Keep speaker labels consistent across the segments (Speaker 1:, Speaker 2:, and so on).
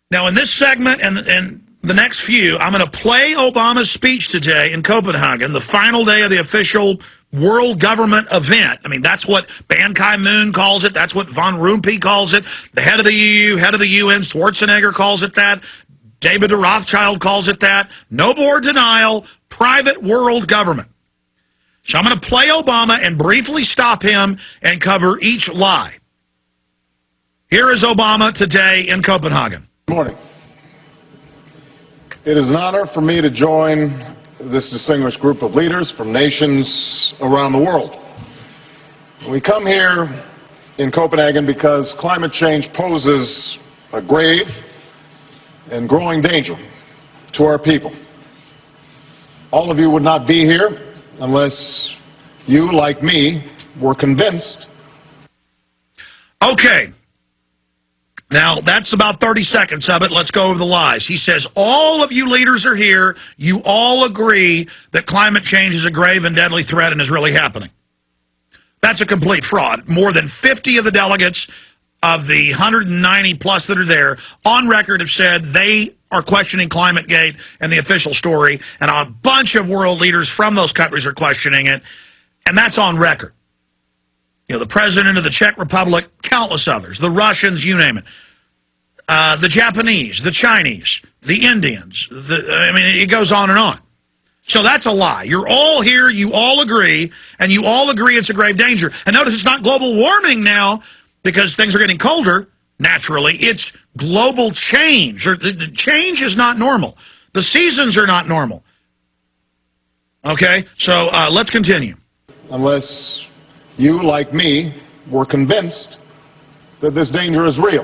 Speaker 1: Now, in this segment and the next few, I'm going to play Obama's speech today in Copenhagen, the final day of the official world government event. I mean, that's what Ban Ki-moon calls it. That's what Von Rompuy calls it. The head of the EU, head of the UN, Schwarzenegger calls it that. David de Rothschild calls it that. No more denial, private world government. So I'm going to play Obama and briefly stop him and cover each lie. Here is Obama today in Copenhagen.
Speaker 2: Good morning. It is an honor for me to join this distinguished group of leaders from nations around the world. We come here in Copenhagen because climate change poses a grave and growing danger to our people. All of you would not be here unless you, like me, were convinced.
Speaker 1: Okay. Now, that's about 30 seconds of it. Let's go over the lies. He says, all of you leaders are here. You all agree that climate change is a grave and deadly threat and is really happening. That's a complete fraud. More than 50 of the delegates of the 190 plus that are there on record have said they are questioning ClimateGate and the official story, and a bunch of world leaders from those countries are questioning it, and that's on record. You know, the president of the Czech Republic, countless others, the Russians, you name it, the Japanese, the Chinese, the Indians, I mean, it goes on and on. So that's a lie. You're all here, you all agree, and you all agree it's a grave danger. And notice it's not global warming now because things are getting colder, naturally. It's global change. The change is not normal. The seasons are not normal. Okay, so let's continue.
Speaker 2: Unless you, like me, were convinced that this danger is real.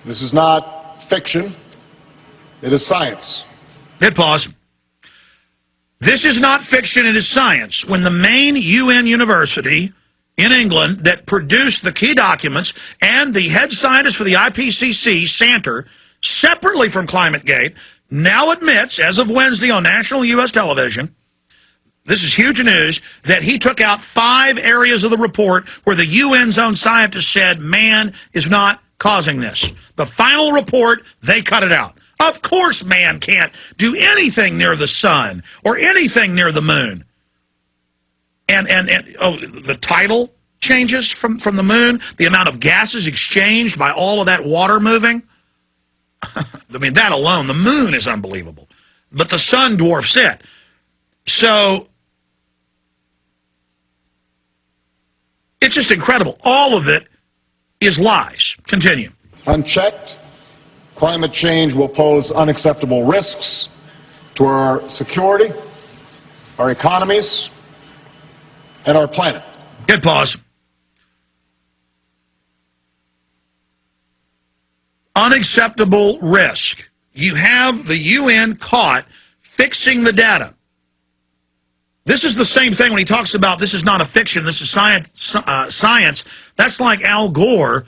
Speaker 2: This is not fiction. It is science.
Speaker 1: Hit pause. This is not fiction, it is science. When the main UN university in England that produced the key documents and the head scientist for the IPCC, Santer, separately from ClimateGate, now admits, as of Wednesday on national U.S. television, this is huge news, that he took out 5 areas of the report where the UN's own scientists said man is not causing this. The final report, they cut it out. Of course man can't do anything near the sun or anything near the moon. And the tidal changes from the moon, the amount of gases exchanged by all of that water moving. I mean, that alone, the moon is unbelievable. But the sun dwarfs it. So it's just incredible. All of it is lies. Continue.
Speaker 2: Unchecked, climate change will pose unacceptable risks to our security, our economies, and our planet.
Speaker 1: Hit pause. Unacceptable risk. You have the UN caught fixing the data. This is the same thing when he talks about this is not a fiction, this is science. That's like Al Gore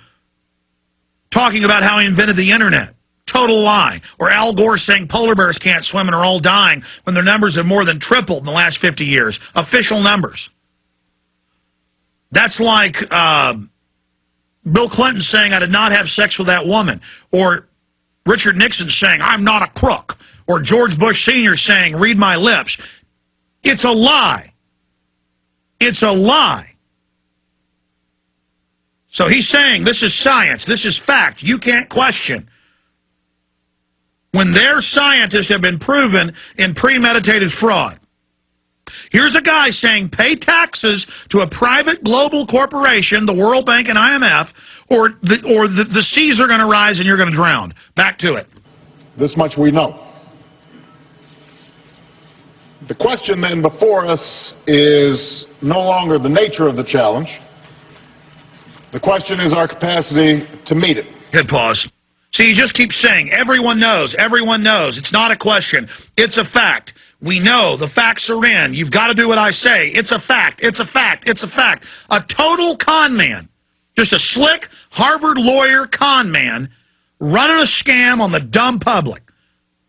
Speaker 1: talking about how he invented the internet. Total lie. Or Al Gore saying polar bears can't swim and are all dying when their numbers have more than tripled in the last 50 years. Official numbers. That's like Bill Clinton saying I did not have sex with that woman. Or Richard Nixon saying I'm not a crook. Or George Bush Sr. saying read my lips. It's a lie. It's a lie. So he's saying this is science, this is fact, you can't question. When their scientists have been proven in premeditated fraud. Here's a guy saying pay taxes to a private global corporation, the World Bank and IMF, or the seas are going to rise and you're going to drown. Back to it.
Speaker 2: This much we know. The question then before us is no longer the nature of the challenge. The question is our capacity to meet it.
Speaker 1: Hit pause. See, you just keep saying, everyone knows, everyone knows. It's not a question. It's a fact. We know. The facts are in. You've got to do what I say. It's a fact. It's a fact. It's a fact. A total con man. Just a slick Harvard lawyer con man running a scam on the dumb public.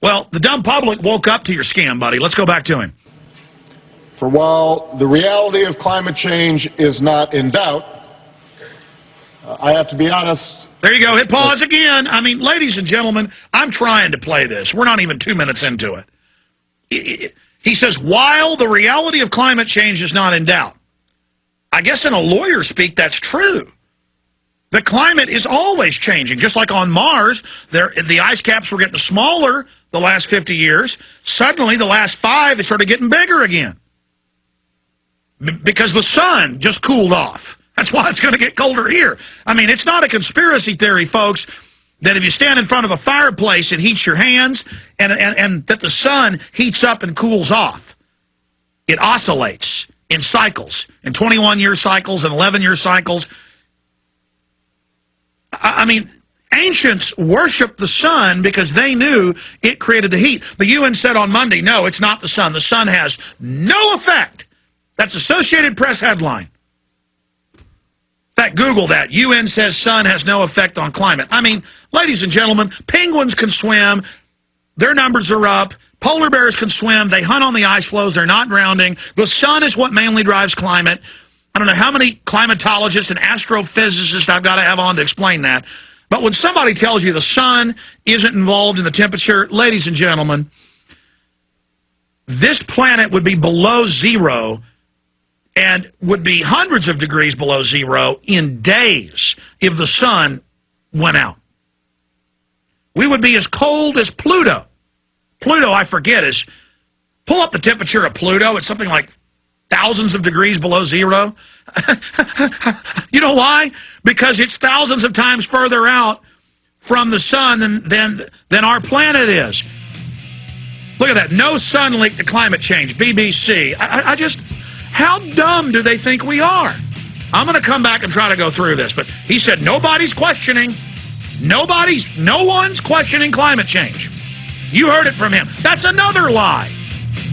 Speaker 1: Well, the dumb public woke up to your scam, buddy. Let's go back to him.
Speaker 2: For while the reality of climate change is not in doubt, I have to be honest,
Speaker 1: There you go. Hit pause again. I mean, ladies and gentlemen, I'm trying to play this. We're not even 2 minutes into it. He says, while the reality of climate change is not in doubt. I guess in a lawyer speak, that's true. The climate is always changing. Just like on Mars, the ice caps were getting smaller the last 50 years. Suddenly, the last 5, it started getting bigger again. Because the sun just cooled off. That's why it's going to get colder here. I mean, it's not a conspiracy theory, folks, that if you stand in front of a fireplace, it heats your hands, and that the sun heats up and cools off. It oscillates in cycles, in 21-year cycles and 11-year cycles. I mean, ancients worshiped the sun because they knew it created the heat. The UN said on Monday, no, it's not the sun. The sun has no effect. That's Associated Press headline. In fact, Google that. UN says sun has no effect on climate. I mean, ladies and gentlemen, penguins can swim. Their numbers are up. Polar bears can swim. They hunt on the ice floes. They're not drowning. The sun is what mainly drives climate. I don't know how many climatologists and astrophysicists I've got to have on to explain that. But when somebody tells you the sun isn't involved in the temperature, ladies and gentlemen, this planet would be below zero and would be hundreds of degrees below zero in days if the sun went out. We would be as cold as Pluto. Pluto, I forget, pull up the temperature of Pluto. It's something like thousands of degrees below zero. You know why? Because it's thousands of times further out from the sun than our planet is. Look at that. No sun linked to climate change. BBC. I just... How dumb do they think we are? I'm going to come back and try to go through this. But he said nobody's questioning. No one's questioning climate change. You heard it from him. That's another lie.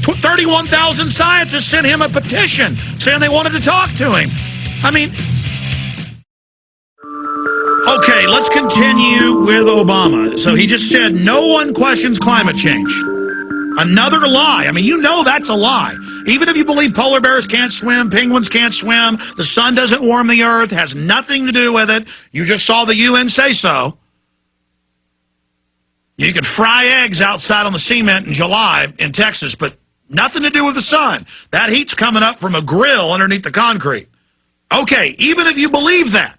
Speaker 1: 31,000 scientists sent him a petition saying they wanted to talk to him. I mean... Okay, let's continue with Obama. So he just said no one questions climate change. Another lie. I mean, you know that's a lie. Even if you believe polar bears can't swim, penguins can't swim, the sun doesn't warm the earth, has nothing to do with it. You just saw the UN say so. You could fry eggs outside on the cement in July in Texas, but nothing to do with the sun. That heat's coming up from a grill underneath the concrete. Okay, even if you believe that,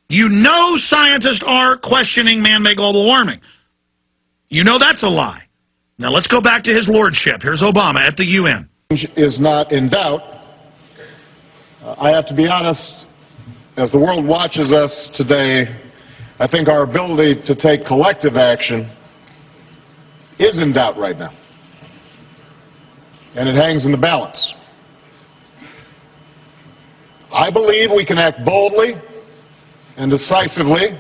Speaker 1: you know scientists are questioning man-made global warming. You know that's a lie. Now let's go back to his lordship. Here's Obama at the UN.
Speaker 2: Is not in doubt. I have to be honest, as the world watches us today, I think our ability to take collective action is in doubt right now. And it hangs in the balance. I believe we can act boldly and decisively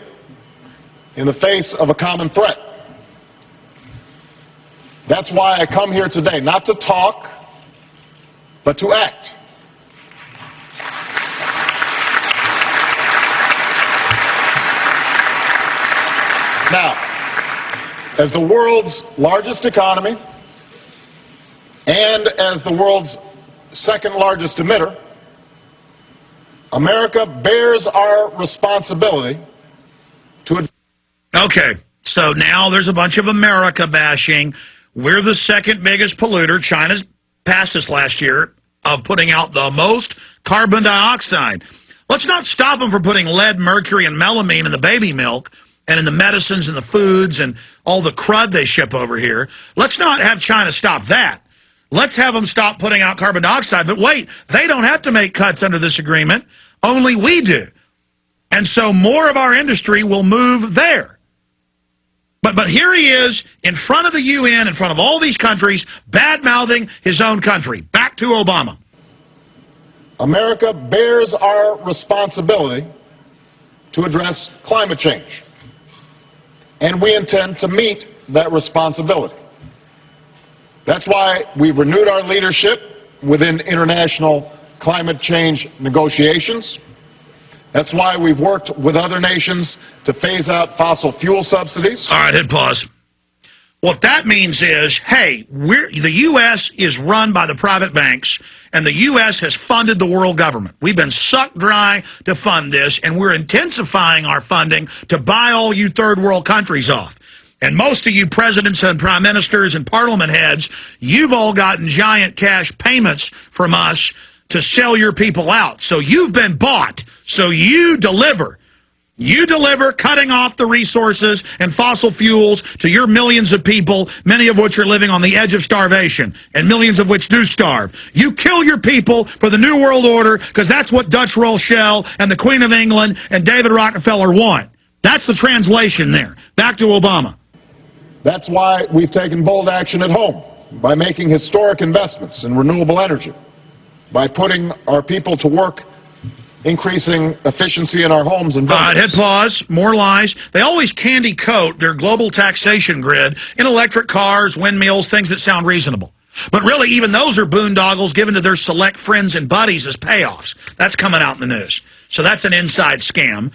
Speaker 2: in the face of a common threat. That's why I come here today, not to talk, but to act. Now, as the world's largest economy and as the world's second largest emitter, America bears our responsibility to...
Speaker 1: Okay, so now there's a bunch of America bashing. We're the second biggest polluter. China's passed us last year of putting out the most carbon dioxide. Let's not stop them from putting lead, mercury, and melamine in the baby milk and in the medicines and the foods and all the crud they ship over here. Let's not have China stop that. Let's have them stop putting out carbon dioxide. But wait, they don't have to make cuts under this agreement. Only we do. And so more of our industry will move there. But here he is in front of the UN, in front of all these countries, bad-mouthing his own country. Back to Obama.
Speaker 2: America bears our responsibility to address climate change. And we intend to meet that responsibility. That's why we've renewed our leadership within international climate change negotiations. That's why we've worked with other nations to phase out fossil fuel subsidies.
Speaker 1: All right, hit pause. What that means is, hey, the U.S. is run by the private banks, and the U.S. has funded the world government. We've been sucked dry to fund this, and we're intensifying our funding to buy all you third world countries off. And most of you presidents and prime ministers and parliament heads, you've all gotten giant cash payments from us to sell your people out. So you've been bought. So you deliver. You deliver, cutting off the resources and fossil fuels to your millions of people, many of which are living on the edge of starvation, and millions of which do starve. You kill your people for the New World Order because that's what Dutch Rothschild and the Queen of England and David Rockefeller want. That's the translation there. Back to Obama.
Speaker 2: That's why we've taken bold action at home, by making historic investments in renewable energy, by putting our people to work, increasing efficiency in our homes and buildings.
Speaker 1: All right, hit pause. More lies. They always candy coat their global taxation grid in electric cars, windmills, things that sound reasonable. But really, even those are boondoggles given to their select friends and buddies as payoffs. That's coming out in the news. So that's an inside scam.